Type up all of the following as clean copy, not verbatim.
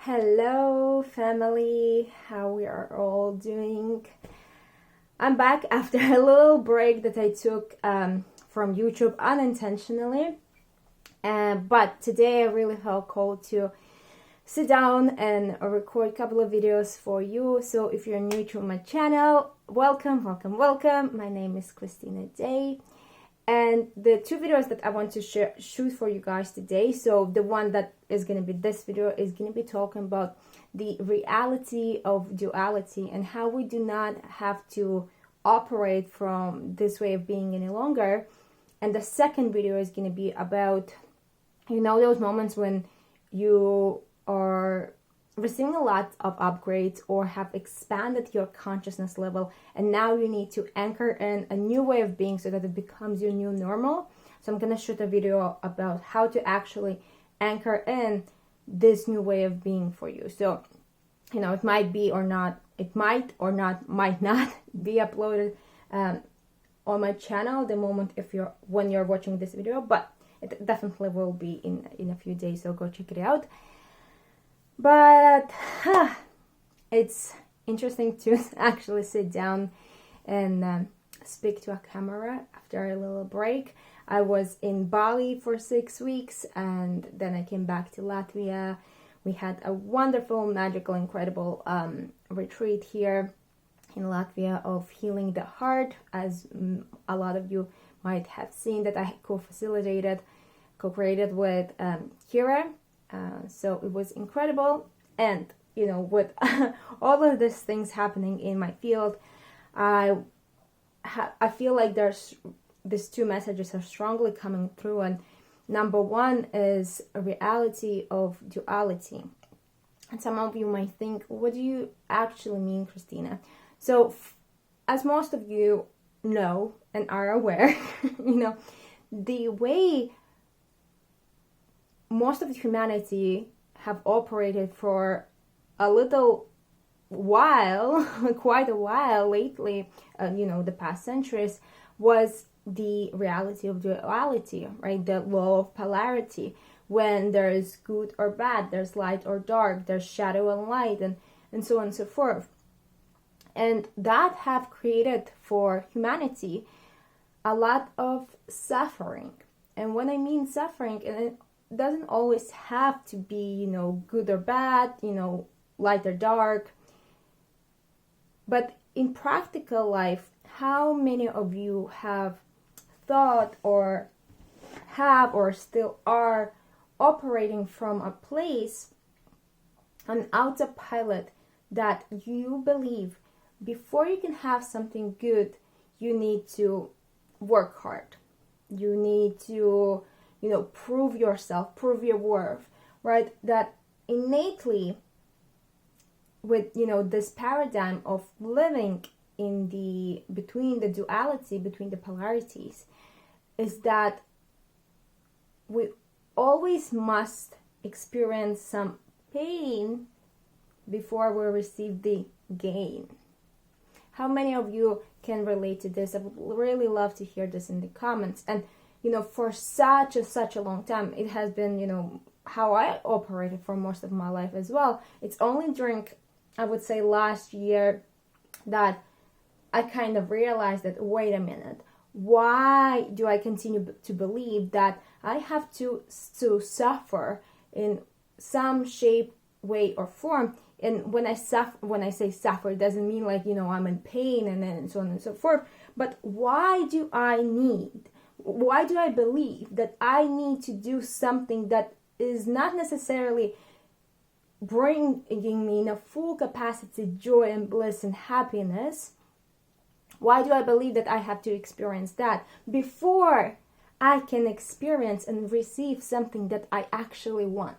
Hello family, how we are all doing? I'm back after a little break that I took from YouTube unintentionally, but today I really felt called to sit down and record a couple of videos for you. So if you're new to my channel, welcome. My name is Kristina Day. And the two videos that I want to shoot for you guys today, so the one that is going to be this video is going to be talking about the reality of duality and how we do not have to operate from this way of being any longer. And the second video is going to be about, those moments when you are receiving a lot of upgrades or have expanded your consciousness level, and now you need to anchor in a new way of being so that it becomes your new normal. So I'm going to shoot a video about how to actually anchor in this new way of being for you. So it might not be uploaded on my channel the moment when you're watching this video, but it definitely will be in a few days, so go check it out. But it's interesting to actually sit down and speak to a camera after a little break. I was in Bali for 6 weeks and then I came back to Latvia. We had a wonderful, magical, incredible retreat here in Latvia of healing the heart, as a lot of you might have seen, that I co-created with Kira. So it was incredible, and with all of these things happening in my field, I feel like these two messages are strongly coming through. And number one is a reality of duality. And some of you might think, what do you actually mean, Kristina? So as most of you know and are aware, the way most of humanity have operated for a little while, quite a while lately, the past centuries, was the reality of duality, right? The law of polarity. When there is good or bad, there's light or dark, there's shadow and light, and so on and so forth. And that have created for humanity a lot of suffering. And when I mean suffering, it doesn't always have to be, good or bad, light or dark. But in practical life, how many of you have thought or still are operating from a place, an autopilot, that you believe before you can have something good, you need to work hard. You need to prove yourself, prove your worth, right? That innately with, this paradigm of living between the duality, between the polarities, is that we always must experience some pain before we receive the gain. How many of you can relate to this? I would really love to hear this in the comments. And for such a long time, it has been, how I operated for most of my life as well. It's only during, I would say, last year that I kind of realized that, wait a minute, why do I continue to believe that I have to suffer in some shape, way, or form? And when I say suffer, it doesn't mean like, I'm in pain and so on and so forth. But why do I believe that I need to do something that is not necessarily bringing me in a full capacity joy and bliss and happiness? Why do I believe that I have to experience that before I can experience and receive something that I actually want?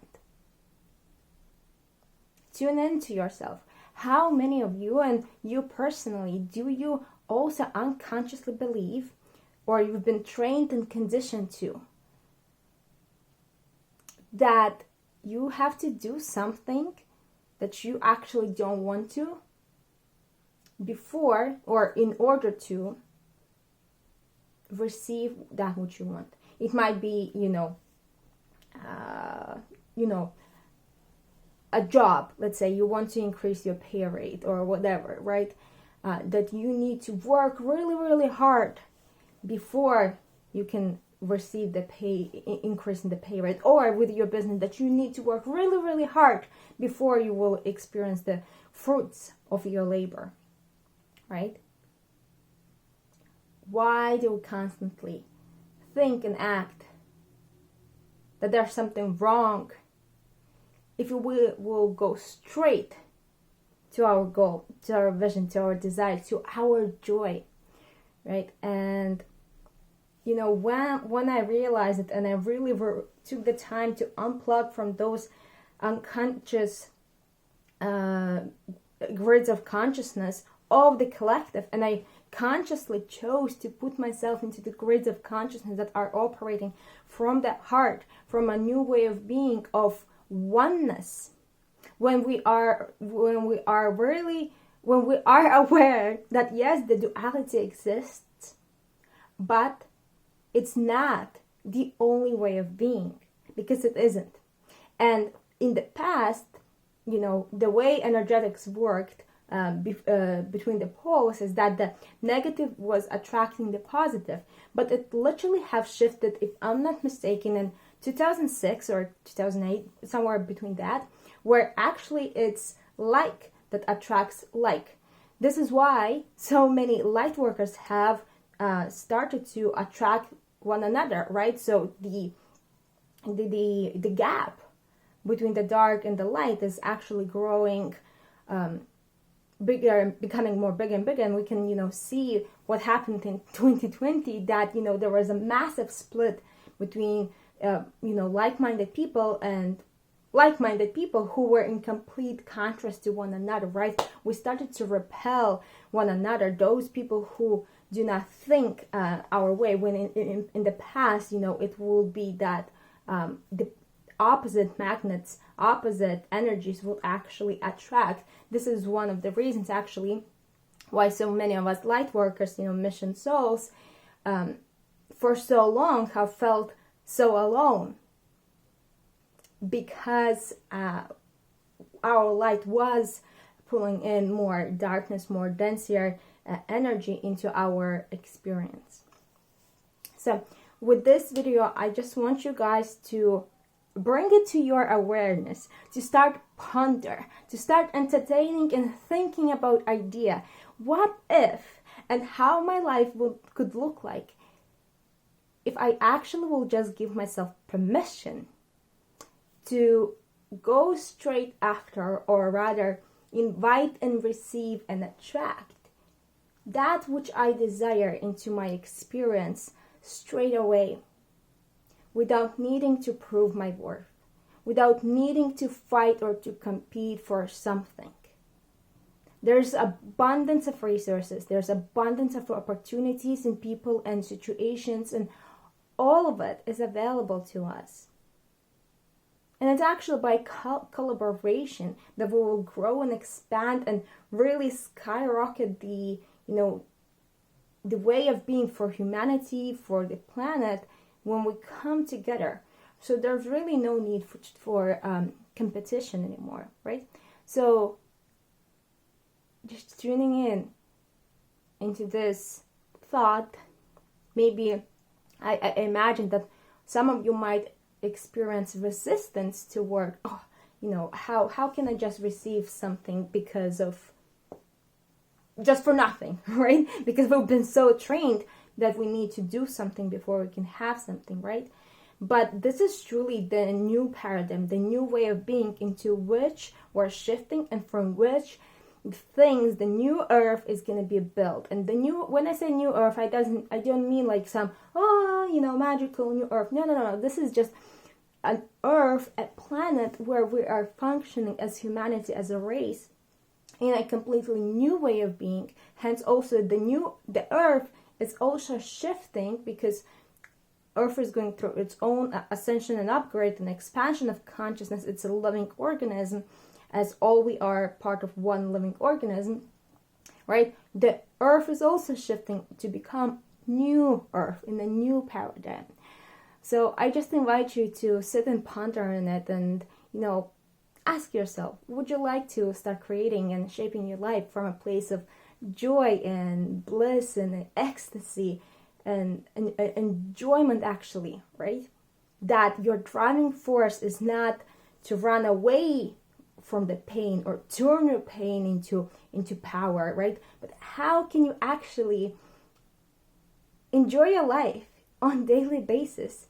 Tune into yourself. How many of you, and you personally, do you also unconsciously believe, or you've been trained and conditioned to, that you have to do something that you actually don't want to before or in order to receive that which you want? It might be, a job, let's say you want to increase your pay rate or whatever, right? That you need to work really, really hard before you can receive the increase in the pay rate, or with your business that you need to work really, really hard before you will experience the fruits of your labor, right? Why do we constantly think and act that there's something wrong if we will go straight to our goal, to our vision, to our desire, to our joy, right? And you know, when I realized it, and I really took the time to unplug from those unconscious grids of consciousness of the collective, and I consciously chose to put myself into the grids of consciousness that are operating from the heart, from a new way of being, of oneness. When we are aware that yes, the duality exists, but it's not the only way of being, because it isn't. And in the past, you know, the way energetics worked between the poles is that the negative was attracting the positive, but it literally have shifted, if I'm not mistaken, in 2006 or 2008, somewhere between that, where actually it's like that attracts like. This is why so many light workers have started to attract one another, right? So the gap between the dark and the light is actually growing bigger and becoming more bigger and bigger, and we can, you know, see what happened in 2020, that, you know, there was a massive split between you know, like-minded people and like-minded people who were in complete contrast to one another, right? We started to repel one another, those people who do not think our way, when in the past, you know, it will be that the opposite magnets, opposite energies will actually attract. This is one of the reasons actually why so many of us light workers, you know, mission souls, for so long have felt so alone, because our light was pulling in more darkness, more denser energy into our experience. So with this video, I just want you guys to bring it to your awareness, to start ponder, to start entertaining and thinking about idea. What if, and how my life could look like if I actually will just give myself permission to go straight after, or rather invite and receive and attract that which I desire into my experience straight away, without needing to prove my worth, without needing to fight or to compete for something. There's abundance of resources, there's abundance of opportunities in people and situations, and all of it is available to us. And it's actually by collaboration that we will grow and expand and really skyrocket the, you know, the way of being for humanity, for the planet, when we come together. So there's really no need for competition anymore, right? So just tuning in into this thought, maybe I imagine that some of you might experience resistance toward, you know, how can I just receive something because of, just for nothing, right? Because we've been so trained that we need to do something before we can have something, right? But this is truly the new paradigm, the new way of being into which we're shifting, and from which things, the new earth is going to be built. And the new, when I say new earth, I don't mean like some, you know, magical new earth. No. This is just an earth, a planet where we are functioning as humanity, as a race, in a completely new way of being. Hence also the earth is also shifting, because earth is going through its own ascension and upgrade and expansion of consciousness. It's a living organism, as all we are part of one living organism, right? The earth is also shifting to become new earth in a new paradigm. So I just invite you to sit and ponder on it, and, you know, ask yourself, would you like to start creating and shaping your life from a place of joy and bliss and ecstasy and enjoyment, actually, right? That your driving force is not to run away from the pain or turn your pain into power, right? But how can you actually enjoy your life on a daily basis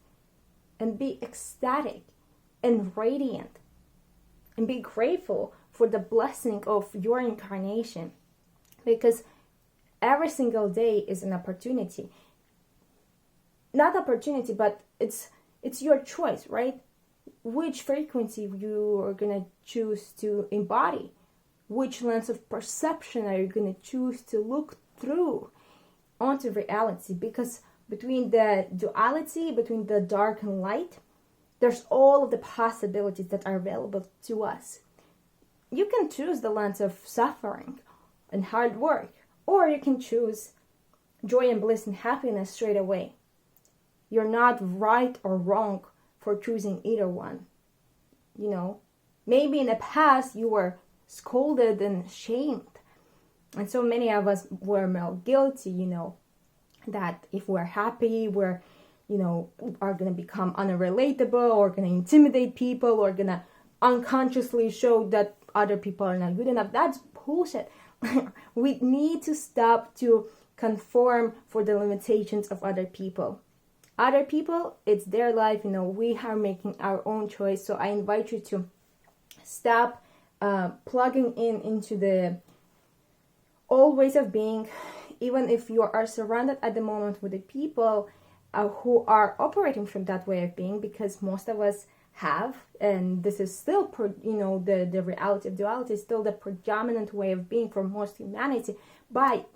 and be ecstatic and radiant and be grateful for the blessing of your incarnation? Because every single day is an opportunity. Not opportunity, but it's your choice, right? Which frequency you are going to choose to embody. Which lens of perception are you going to choose to look through onto reality? Because between the duality, between the dark and light, there's all of the possibilities that are available to us. You can choose the lens of suffering and hard work, or you can choose joy and bliss and happiness straight away. You're not right or wrong for choosing either one. You know, maybe in the past you were scolded and shamed, and so many of us were more guilty, you know, that if we're happy, we're, you know, are going to become unrelatable, or going to intimidate people, or going to unconsciously show that other people are not good enough. That's bullshit. We need to stop to conform for the limitations of other people. Other people, it's their life, you know, we are making our own choice. So I invite you to stop plugging into the old ways of being, even if you are surrounded at the moment with the people who are operating from that way of being, because most of us have, and this is still, the reality of duality is still the predominant way of being for most humanity. But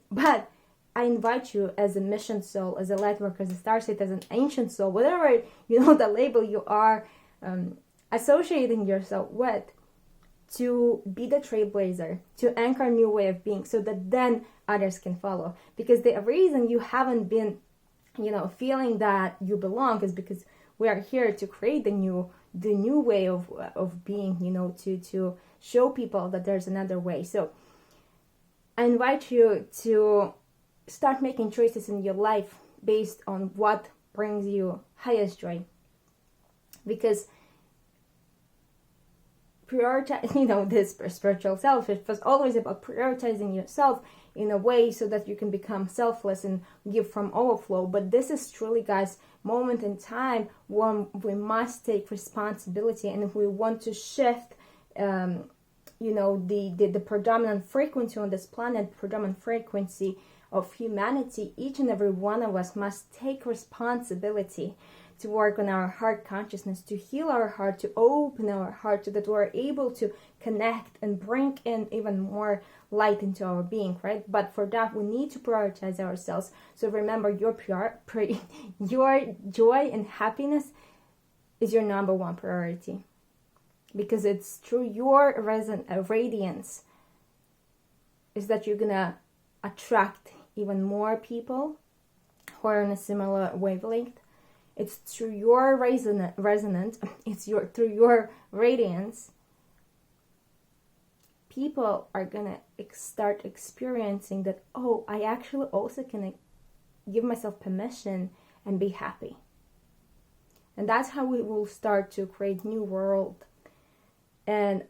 I invite you, as a mission soul, as a light worker, as a starseed, as an ancient soul, whatever, the label you are associating yourself with, to be the trailblazer, to anchor a new way of being, so that then others can follow. Because the reason you haven't been, feeling that you belong is because we are here to create the new way of being, to show people that there's another way. So I invite you to start making choices in your life based on what brings you highest joy. Because prioritize, this spiritual self, it was always about prioritizing yourself in a way so that you can become selfless and give from overflow. But this is truly, guys, moment in time when we must take responsibility, and if we want to shift the predominant frequency on this planet, predominant frequency of humanity, each and every one of us must take responsibility to work on our heart consciousness, to heal our heart, to open our heart, so that we're able to connect and bring in even more light into our being, right? But for that, we need to prioritize ourselves. So remember, your joy and happiness is your number one priority, because it's through your radiance is that you're gonna attract even more people who are on a similar wavelength. It's through your resonance, through your radiance, people are gonna start experiencing that, oh, I actually also can give myself permission and be happy. And that's how we will start to create new world. And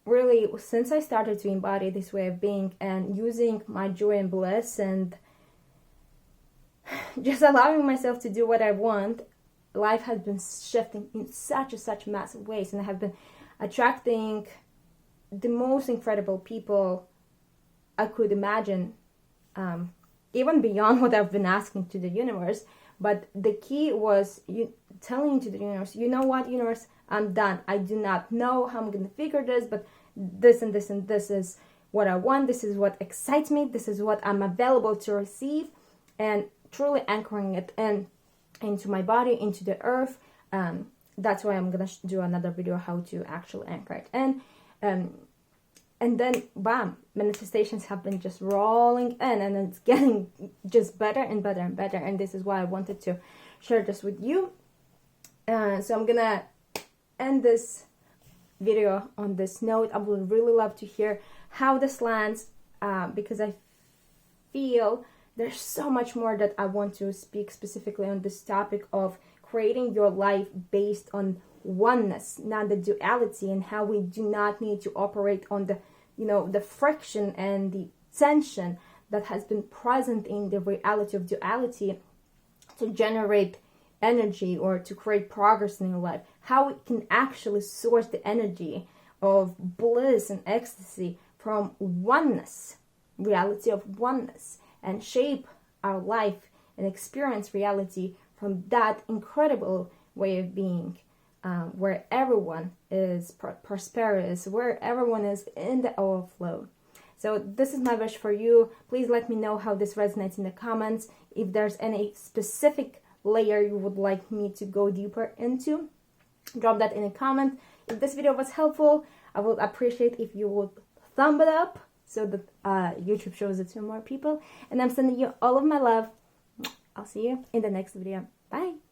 really, since I started to embody this way of being and using my joy and bliss and just allowing myself to do what I want, life has been shifting in such massive ways, and I have been attracting the most incredible people I could imagine, even beyond what I've been asking to the universe. But the key was telling to the universe, you know what, universe, I'm done. I do not know how I'm going to figure this, but this and this and this is what I want. This is what excites me. This is what I'm available to receive. And truly anchoring it into my body, into the earth. That's why I'm gonna do another video how to actually anchor it. And then bam, manifestations have been just rolling in, and it's getting just better and better and better. And this is why I wanted to share this with you. So I'm gonna end this video on this note. I would really love to hear how this lands, because I feel there's so much more that I want to speak specifically on this topic of creating your life based on oneness, not the duality, and how we do not need to operate on the, the friction and the tension that has been present in the reality of duality to generate energy or to create progress in your life. How we can actually source the energy of bliss and ecstasy from oneness, reality of oneness, and shape our life and experience reality from that incredible way of being, where everyone is prosperous, where everyone is in the overflow. So this is my wish for you. Please let me know how this resonates in the comments. If there's any specific layer you would like me to go deeper into, drop that in a comment. If this video was helpful, I would appreciate if you would thumb it up so that YouTube shows it to more people. And I'm sending you all of my love. I'll see you in the next video. Bye.